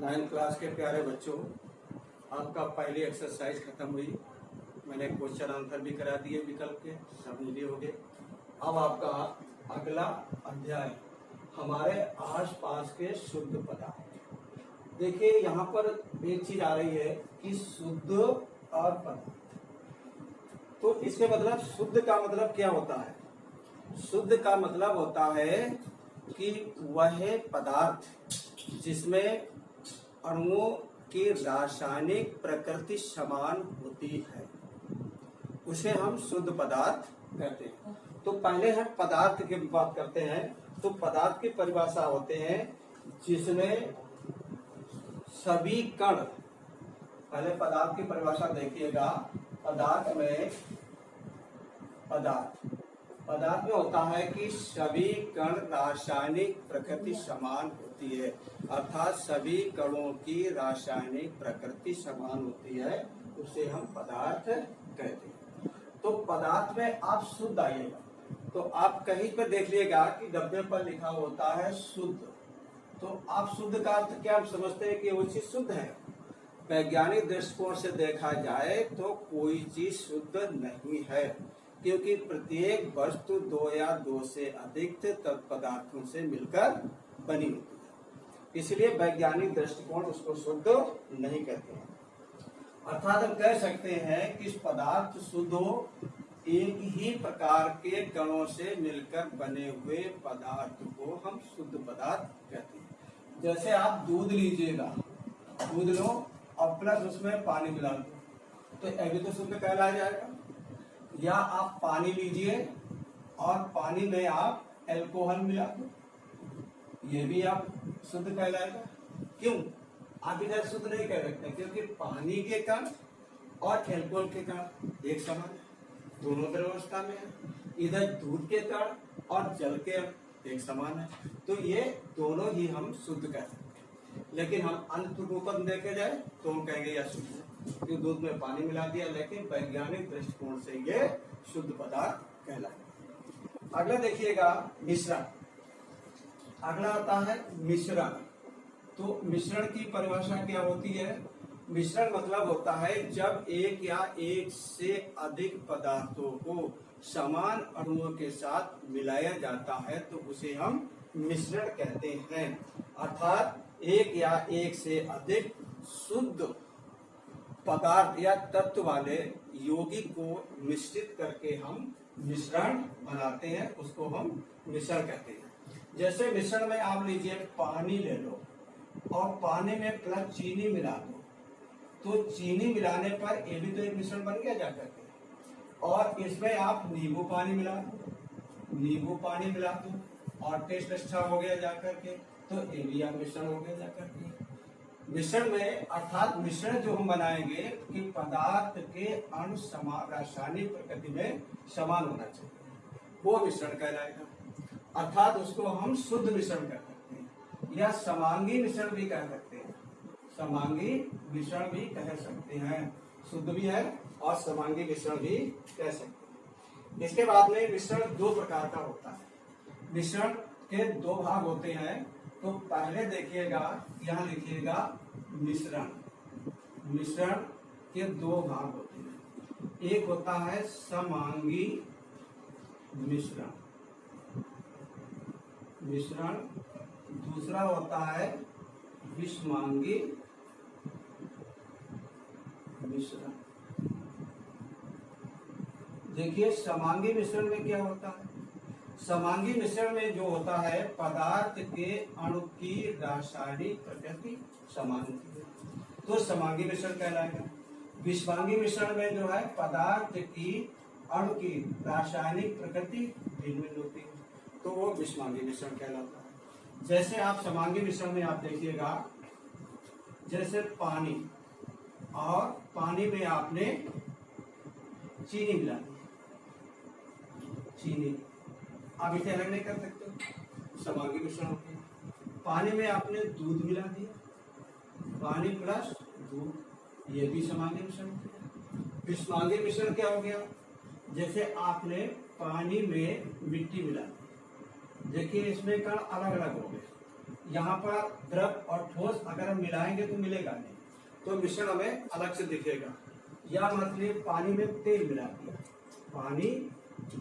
9th class के प्यारे बच्चों, आपका पहली एक्सरसाइज खत्म हुई। मैंने क्वेश्चन आंसर भी करा दिए, विकल्प के सब मिले हो गए। अब आपका अगला अध्याय हमारे आसपास के शुद्ध पदार्थ। देखिए यहाँ पर एक चीज आ रही है कि शुद्ध और पदार्थ। तो इसके मतलब शुद्ध का मतलब क्या होता है? शुद्ध का मतलब होता है कि वह पदार्थ जिसमें अणुओं की रासायनिक प्रकृति समान होती है, उसे हम शुद्ध पदार्थ कहते हैं। तो पहले हम पदार्थ की बात करते हैं। तो पदार्थ की परिभाषा होते हैं जिसमें सभी कण, पहले पदार्थ की परिभाषा देखिएगा। पदार्थ में होता है कि सभी कण रासायनिक प्रकृति समान होती है, अर्थात सभी कणों की रासायनिक प्रकृति समान होती है, उसे हम पदार्थ कहते हैं। तो पदार्थ में आप शुद्ध आइएगा तो आप कहीं पर देख लीजिएगा कि डब्बे पर लिखा होता है शुद्ध। तो आप शुद्ध का अर्थ क्या समझते हैं कि वो चीज शुद्ध है? वैज्ञानिक दृष्टिकोण से देखा जाए तो कोई चीज शुद्ध नहीं है, क्योंकि प्रत्येक वस्तु दो या दो से अधिक तत्पदार्थों से मिलकर बनी होती है, इसलिए वैज्ञानिक दृष्टिकोण उसको शुद्ध नहीं कहते हैं। अर्थात हम कह सकते हैं कि पदार्थ शुद्ध हो, एक ही प्रकार के कणों से मिलकर बने हुए पदार्थ को हम शुद्ध पदार्थ कहते हैं। जैसे आप दूध लीजिएगा, दूध लो और प्लस उसमें पानी मिला दो, तो ये भी तो शुद्ध कहला जाएगा। या आप पानी लीजिए और पानी में आप अल्कोहल मिला दो, ये भी आप शुद्ध कहलाएगा। क्यों? आप इधर शुद्ध नहीं कह सकते, क्योंकि पानी के कण और अल्कोहल के कण एक समान है, दोनों द्रवावस्था में है। इधर दूध के कण और जल के एक समान है, तो ये दोनों ही हम शुद्ध कह सकते हैं। लेकिन हम अंत रूप में देखे जाए तो हम कहेंगे यह शुद्ध है, कि दूध में पानी मिला दिया, लेकिन वैज्ञानिक दृष्टिकोण से ये शुद्ध पदार्थ कहलाएगा। अगला देखिएगा मिश्रण। अगला आता है मिश्रण। तो मिश्रण की परिभाषा क्या होती है? मिश्रण मतलब होता है जब एक या एक से अधिक पदार्थों को समान अणुओं के साथ मिलाया जाता है, तो उसे हम मिश्रण कहते हैं। अर्थात एक या एक से अधिक शुद्ध पदार्थ या तत्व वाले यौगिक को मिश्रित करके हम मिश्रण बनाते हैं, उसको हम मिश्रण कहते हैं। जैसे मिश्रण में आप लीजिए पानी ले लो और पानी में प्लस चीनी मिला दो, तो चीनी मिलाने पर ये भी तो एक मिश्रण बन गया जाकर के। और इसमें आप नींबू पानी मिला दो और टेस्ट अच्छा हो गया जाकर के, तो ये भी आप मिश्रण हो गया जाकर के। मिश्रण में अर्थात मिश्रण जो हम बनाएंगे कि पदार्थ के अणु रासायनिक प्रकृति में समान होना चाहिए, वो मिश्रण कहलाएगा। अर्थात उसको हम शुद्ध मिश्रण कह सकते हैं या समांगी मिश्रण भी कह सकते हैं। समांगी मिश्रण भी कह सकते हैं, शुद्ध भी है और समांगी मिश्रण भी कह सकते हैं। इसके बाद में मिश्रण दो प्रकार का होता है। मिश्रण के दो भाग होते हैं। तो पहले देखिएगा, यहाँ लिखिएगा मिश्रण। मिश्रण के दो भाग होते हैं। एक होता है समांगी मिश्रण, दूसरा होता है विषमांगी मिश्रण। देखिए समांगी मिश्रण में क्या होता है? समांगी मिश्रण में जो होता है पदार्थ के अणु की रासायनिक प्रकृति समान होती है, तो समांगी मिश्रण कहलाएगा। विषमांगी मिश्रण में जो है पदार्थ की अणु की रासायनिक प्रकृति भिन्न होती है, तो वो विषमांगी मिश्रण कहलाता है। जैसे आप समांगी मिश्रण में आप देखिएगा, जैसे पानी और पानी में आपने चीनी मिला दी, चीनी आप इसे अलग नहीं कर सकते, समांगी मिश्रण होती है। पानी में आपने दूध मिला दिया, पानी प्लस दूध, ये भी समांगी मिश्रण होती है। विषमांगी मिश्रण क्या हो गया? जैसे आपने पानी में मिट्टी मिला दी, देखिए इसमें कण अलग अलग हो गए, यहाँ पर द्रव और ठोस अगर हम मिलाएंगे तो मिलेगा नहीं, तो मिश्रण हमें अलग से दिखेगा। या मतलब पानी में तेल मिला दिया, पानी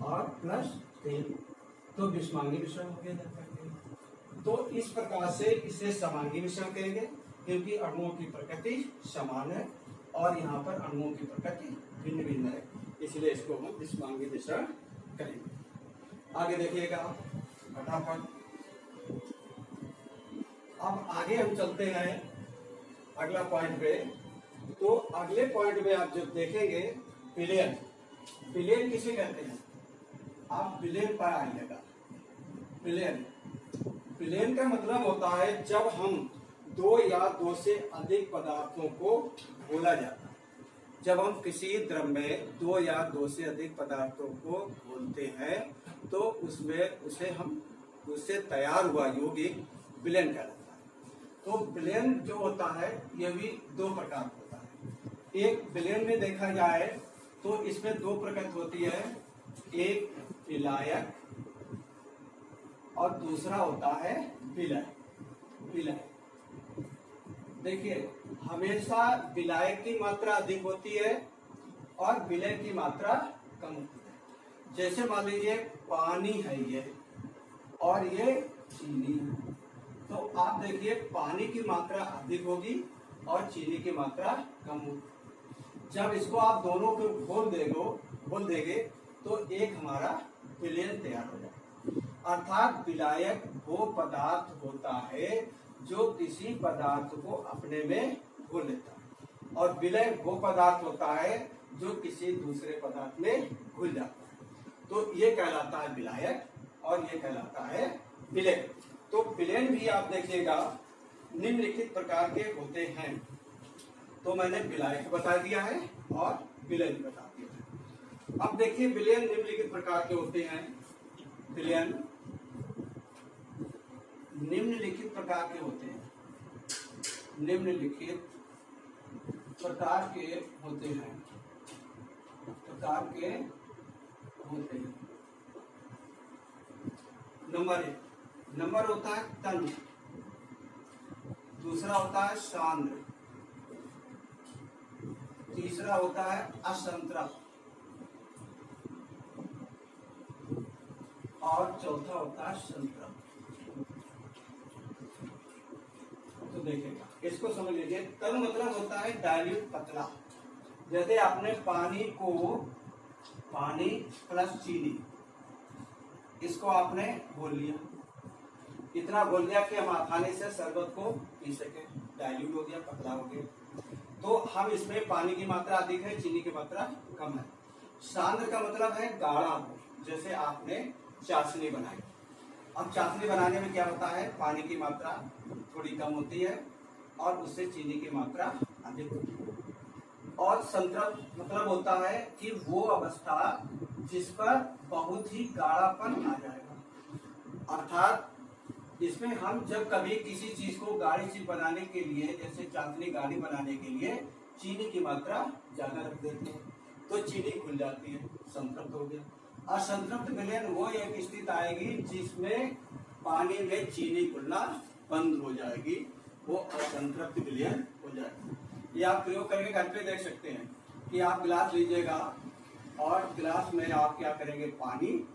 और प्लस तेल, तो विषमांगी मिश्रण हो गया। तो इस प्रकार से इसे समांगी मिश्रण कहेंगे, क्योंकि अणुओं की प्रकृति समान है और यहाँ पर अणुओं की प्रकृति भिन्न भिन्न है, इसलिए इसको हम विषमांगी मिश्रण करेंगे। आगे देखिएगा फटाफट। अब आगे हम चलते हैं अगला पॉइंट पे। तो अगले पॉइंट में आप जो देखेंगे विलयन, विलयन किसे कहते हैं? आप विलयन पर आइएगा। विलयन, विलयन का मतलब होता है जब हम दो या दो से अधिक पदार्थों को घोला जाता है। जब हम किसी द्रव में दो या दो से अधिक पदार्थों को घोलते हैं तो उससे तैयार हुआ यौगिक विलयन कहलाता है। तो विलयन जो होता है यह भी दो प्रकार का होता है। एक विलयन में देखा जाए तो इसमें दो प्रकृति होती है, एक विलायक और दूसरा होता है विलय। विलय देखिए, हमेशा विलायक की मात्रा अधिक होती है और विलय की मात्रा कम होती है। जैसे मान लीजिए पानी है ये और ये चीनी है, तो आप देखिए पानी की मात्रा अधिक होगी और चीनी की मात्रा कम होगी। जब इसको आप दोनों को घोल देंगे तो एक हमारा विलयन तैयार हो जाएगा। अर्थात विलायक वो पदार्थ होता है जो किसी पदार्थ को अपने में घोल लेता है, और विलय वो पदार्थ होता है जो किसी दूसरे पदार्थ में घुल जाता है। तो ये कहलाता है विलायक और ये कहलाता है विलय। तो विलयन भी आप देखिएगा निम्नलिखित प्रकार के होते हैं। तो मैंने विलायक बता दिया है और विलय भी बता दिया है। अब देखिए विलयन निम्नलिखित प्रकार के होते हैं। विलयन निम्नलिखित प्रकार के होते हैं, निम्नलिखित प्रकार के होते हैं, नंबर होता है तन, दूसरा होता है सांद्र, तीसरा होता है असंतृप्त और चौथा होता है संतृप्त। तो देखिएगा, इसको समझ लीजिए। तन मतलब होता है डाइल्यूट, पतला। जैसे आपने पानी प्लस चीनी, इसको आपने घोल लिया, इतना घोल लिया कि हम आसानी से शरबत को पी सके, डाइल्यूट हो गया, पतला हो गया। तो हम इसमें पानी की मात्रा अधिक है, चीनी की मात्रा कम है। सांद्र का मतलब है गाढ़ा। जैसे आपने चाशनी बनाई, अब चाशनी बनाने में क्या होता है, पानी की मात्रा थोड़ी कम होती है और उससे चीनी की मात्रा अधिक होती है। और संतृप्त मतलब होता है कि वो अवस्था जिस पर बहुत ही गाढ़ापन आ जाएगा। अर्थात इसमें हम जब कभी किसी चीज को गाढ़ी चीज बनाने के लिए, जैसे चाशनी गाढ़ी बनाने के लिए चीनी की मात्रा ज्यादा रख देते हैं तो चीनी घुल जाती है, संतृप्त हो गया। असंतृप्त विलयन वो एक स्थिति आएगी जिसमें पानी में चीनी घुलना बंद हो जाएगी, वो असंतृप्त विलयन हो जाएगी। ये आप प्रयोग करके घर पे देख सकते हैं कि आप गिलास लीजिएगा और गिलास में आप क्या करेंगे, पानी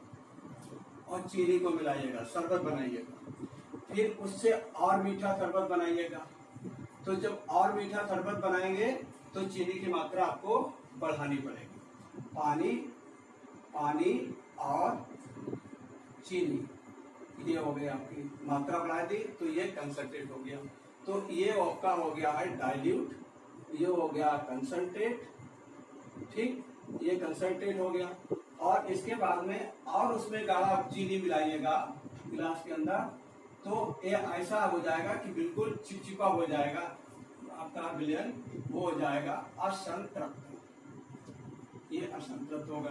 और चीनी को मिलाइएगा, शरबत बनाइएगा, फिर उससे और मीठा शरबत बनाइएगा। तो जब और मीठा शरबत बनाएंगे तो चीनी की मात्रा आपको बढ़ानी पड़ेगी। पानी और चीनी, ये हो गया, आपकी मात्रा बढ़ा दी तो ये कंसंट्रेट हो गया। तो ये आपका हो गया है डाइल्यूट, ये हो गया कंसंट्रेट, ठीक, ये कंसंट्रेट हो गया। और इसके बाद में और उसमें गाढ़ा चीनी मिलाइएगा गिलास के अंदर, तो ये ऐसा हो जाएगा कि बिल्कुल चिपचिपा हो जाएगा, आपका विलयन वो हो जाएगा असंतृप्त, ये असंतृप्त होगा।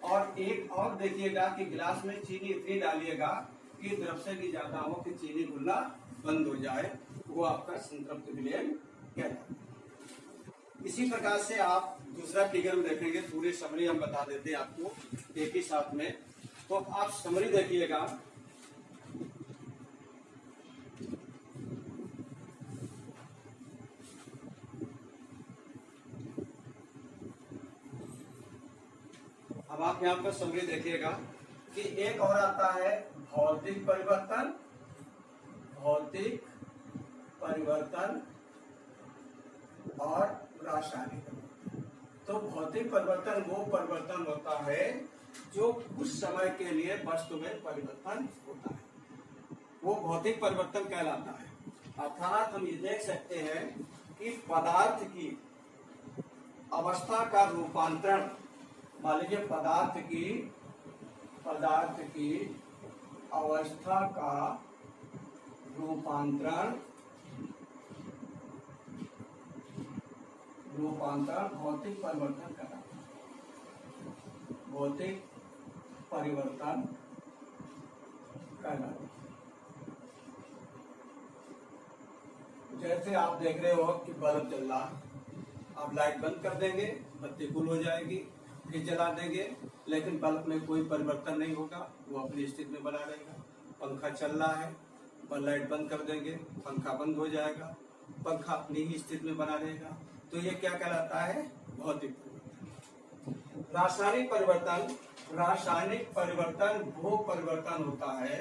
और एक और देखिएगा कि गिलास में चीनी इतनी डालिएगा कि द्रव से भी ज्यादा हो कि चीनी घुलना बंद हो जाए, वो आपका संतृप्त विलयन कहलाता है। इसी प्रकार से आप दूसरा फिगर में देखेंगे, पूरी समरी हम बता देते हैं आपको एक ही साथ में। तो आप समरी देखिएगा, आप यहाँ पर समरी देखिएगा कि एक और आता है भौतिक परिवर्तन, भौतिक परिवर्तन और रासायनिक परिवर्तन। तो भौतिक परिवर्तन वो परिवर्तन होता है जो कुछ समय के लिए वस्तु में परिवर्तन होता है, वो भौतिक परिवर्तन कहलाता है। अर्थात हम ये देख सकते हैं कि पदार्थ की अवस्था का रूपांतरण, मान लीजिए पदार्थ की अवस्था का रूपांतरण भौतिक परिवर्तन कहलाता है, भौतिक परिवर्तन कहलाता है। जैसे आप देख रहे हो कि बल्ब जल रहा, आप लाइट बंद कर देंगे, बत्ती गुल हो जाएगी, फिर जला देंगे, लेकिन बल्ब में कोई परिवर्तन नहीं होगा, वो अपनी स्थिति में बना रहेगा। पंखा चल रहा है, लाइट बंद कर देंगे, पंखा बंद हो जाएगा, पंखा अपनी ही स्थिति में बना रहेगा। तो ये क्या कहलाता है? भौतिक परिवर्तन। रासायनिक परिवर्तन वो परिवर्तन होता है,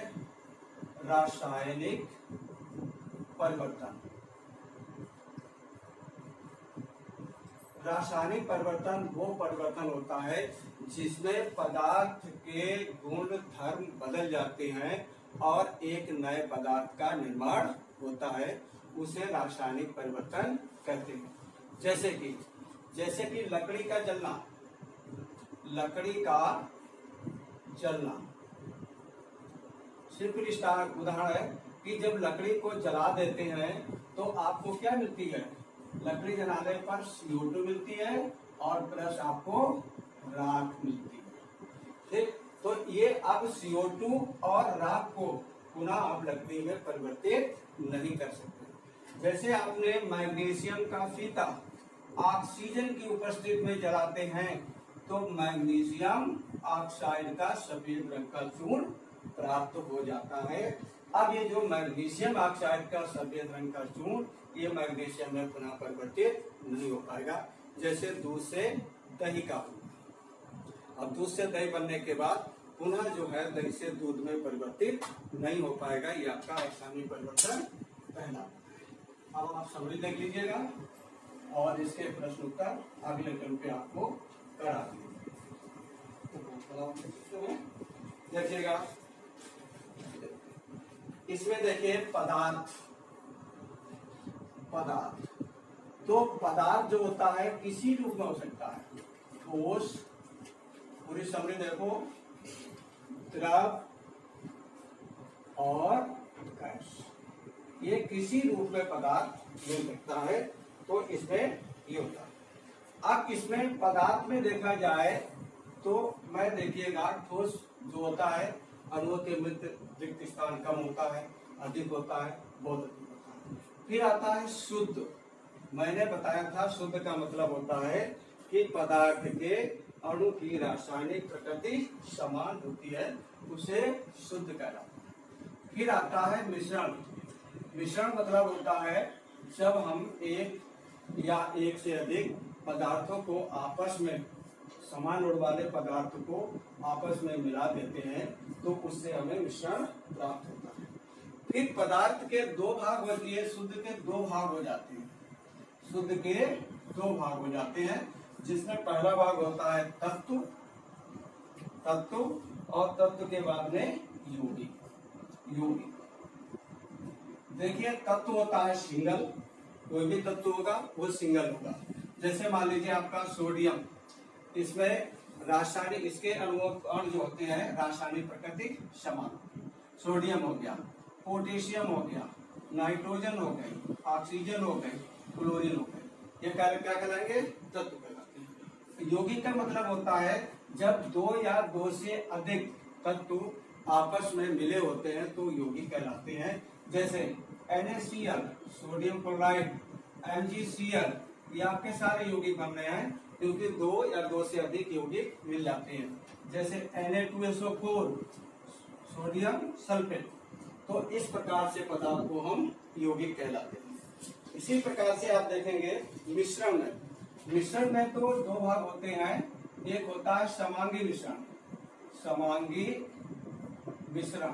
रासायनिक परिवर्तन। रासायनिक परिवर्तन वो परिवर्तन होता है जिसमें पदार्थ के गुण धर्म बदल जाते हैं और एक नए पदार्थ का निर्माण होता है, उसे रासायनिक परिवर्तन कहते हैं। जैसे कि लकड़ी का जलना सिर्फ उदाहरण है कि जब लकड़ी को जला देते हैं तो आपको क्या मिलती है? लकड़ी जलाने पर CO2 मिलती है और प्लस आपको राख मिलती है। ठीक, तो ये अब CO2 और राख को पुनः आप लकड़ी में परिवर्तित नहीं कर सकते। जैसे आपने मैग्नीशियम का फीता ऑक्सीजन की उपस्थिति में जलाते हैं तो मैग्नीशियम ऑक्साइड का सफेद रंग का चूर्ण प्राप्त हो जाता है। अब ये जो मैग्नीशियम ऑक्साइड का सफेद रंग का चूर्ण, ये मैग्नीशियम में पुनः परिवर्तित नहीं हो पाएगा। जैसे दूध से दही का, अब दूध से दही बनने के बाद पुनः जो है दही से दूध में परिवर्तित नहीं हो पाएगा, ये आपका रासायनिक परिवर्तन कहलाता है। अब आप समरी देख लीजिएगा और इसके प्रश्न उत्तर अगले टर्म पे आपको करा दिए। देखिएगा, इसमें देखिए पदार्थ, तो पदार्थ जो होता है किसी रूप में हो सकता है, ठोस, पूरी समरी देखो, द्रव और गैस, ये किसी रूप में पदार्थ मिल सकता है। तो इसमें ये होता है। अब इसमें पदार्थ में देखा जाए तो मैं देखिएगा ठोस जो होता है अणुओं के मध्य रिक्त स्थान कम होता है, अधिक होता है, बहुत अधिक होता है। फिर आता है शुद्ध। मैंने बताया था शुद्ध का मतलब होता है कि पदार्थ के अणु की रासायनिक प्रकृति समान होती है, उसे शुद्ध कहलाता है। फिर आता है मिश्रण। मिश्रण मतलब होता है जब हम एक या एक से अधिक पदार्थों को आपस में, समान गुण वाले पदार्थ को आपस में मिला देते हैं तो उससे हमें मिश्रण प्राप्त होता है। फिर पदार्थ के दो भाग होती है, शुद्ध के दो भाग हो जाते हैं, शुद्ध के दो भाग हो जाते हैं, जिसमें पहला भाग होता है तत्व, और तत्व के बाद में यौगिक। देखिए तत्व होता है सिंगल, कोई भी तत्व होगा वो सिंगल होगा। जैसे मान लीजिए आपका सोडियम, इसमें रासायनिक, इसके अणु जो होते हैं रासायनिक प्रकृति समान। सोडियम हो गया, पोटेशियम हो गया, नाइट्रोजन हो गई, ऑक्सीजन हो गई, क्लोरीन हो गई, ये क्या कहलाएंगे? तत्व कहलाते हैं। यौगिक का मतलब होता है जब दो या दो से अधिक तत्व आपस में मिले होते हैं तो यौगिक कहलाते हैं। जैसे NaCl, सोडियम क्लोराइड, MgCl, ये आपके सारे यौगिक बन रहे हैं क्योंकि दो या दो से अधिक यौगिक मिल जाते हैं। जैसे Na2SO4, सोडियम सल्फेट। तो इस प्रकार से पदार्थ को हम यौगिक कहलाते हैं। इसी प्रकार से आप देखेंगे मिश्रण में तो दो भाग होते हैं, एक होता है समांगी मिश्रण, समांगी मिश्रण,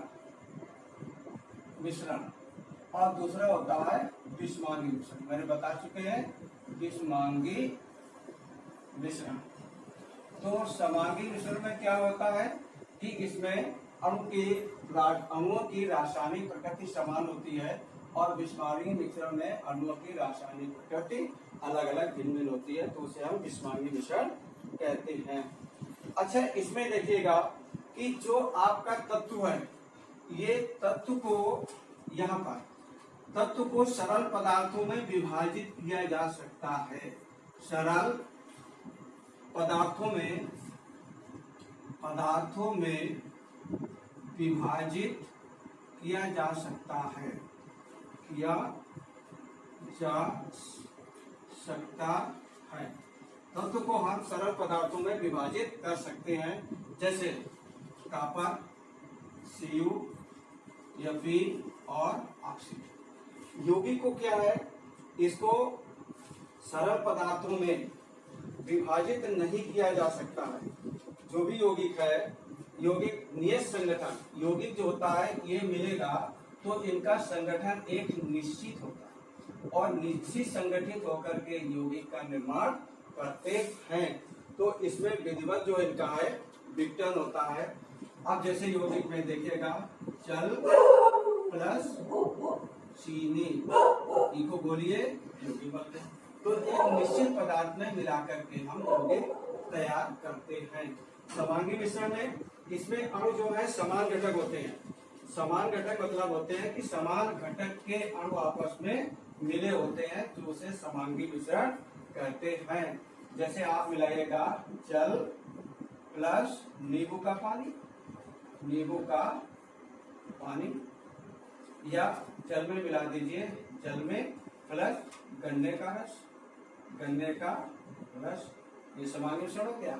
और दूसरा होता है विषमांगी मिश्रण। मैंने बता चुके हैं विषमांगी मिश्रण। तो समांगी मिश्रण में क्या होता है कि इसमें अणुओं की रासायनिक प्रकृति समान होती है, और विषमांगी मिश्रण में अणुओं की रासायनिक प्रकृति अलग अलग भिन्न भिन्न होती है, तो उसे हम विषमांगी मिश्रण कहते हैं। अच्छा, इसमें देखिएगा कि जो आपका तत्व है, ये तत्व को यहाँ पर तत्व को सरल पदार्थों में विभाजित किया जा सकता है। सरल पदार्थों में विभाजित किया जा सकता है, तत्व को हम सरल पदार्थों में विभाजित कर सकते हैं, जैसे कॉपर, Cu, Fe और ऑक्सीजन। यौगिक को क्या है, इसको सरल पदार्थों में विभाजित नहीं किया जा सकता है। जो भी यौगिक है, यौगिक नियत संगठन, यौगिक जो होता है ये मिलेगा तो इनका संगठन एक निश्चित होता है, और निश्चित संगठित होकर के यौगिक का निर्माण करते हैं। तो इसमें विधिवत जो इनका है विघटन होता है। अब जैसे यौगिक में देखिएगा जल प्लस चीनी, इनको बोलिए यौगिक बनते हैं। तो एक निश्चित पदार्थ में मिलाकर के हम यौगिक तैयार करते हैं। समांगी मिश्रण में इसमें अणु जो है समान घटक होते हैं। समान घटक मतलब होते हैं कि समान घटक के अणु आपस में मिले होते हैं, तो उसे समांगी मिश्रण कहते हैं। जैसे आप मिलाइएगा जल प्लस नींबू का पानी, या जल में मिला दीजिए जल में प्लस गन्ने का रस, ये समांगी मिश्रण हो गया।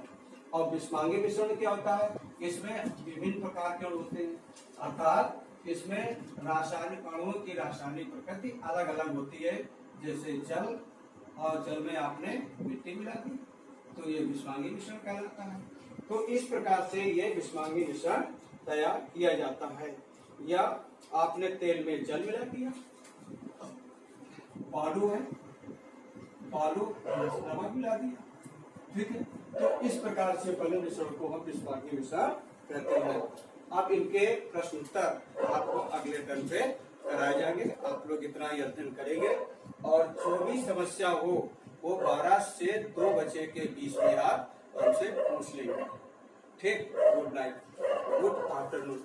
और विषमांगी मिश्रण क्या होता है, इसमें विभिन्न प्रकार के अणु होते हैं, अर्थात इसमें रासायनिक अणुओं की रासायनिक प्रकृति अलग अलग होती है। जैसे जल, और जल में आपने मिट्टी मिला दी, तो ये विषमांगी मिश्रण कहलाता है। तो इस प्रकार से ये विषमांगी मिश्रण तैयार किया जाता है। या आपने तेल में जल मिला दिया, बालू है, बालू नमक मिला दिया, ठीक है। तो इस प्रकार से पहले मिश्रण को हम विषमांगी मिश्रण कहते हैं। अब इनके प्रश्न उत्तर आपको अगले टर्म पे कराए जाएंगे। आप लोग इतना ही अध्ययन करेंगे, और जो भी समस्या हो वो 12 से 2 बजे के बीच में आप हमसे पूछ लेंगे। ठीक, गुड नाइट, गुड आफ्टरनून।